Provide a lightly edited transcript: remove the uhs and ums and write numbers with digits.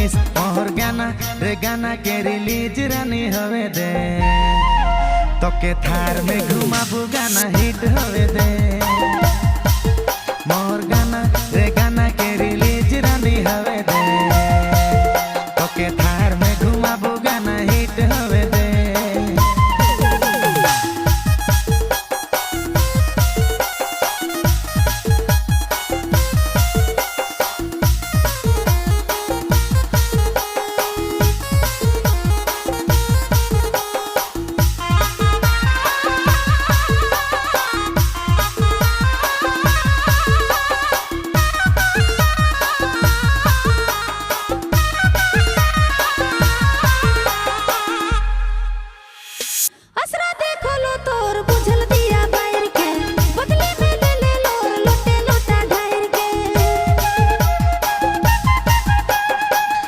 থাকিস মোর গানা রে গানা के रिलीज रानी होवे दे তোকে থার में घुमाबू गाना हिट होवे दे मोर गाना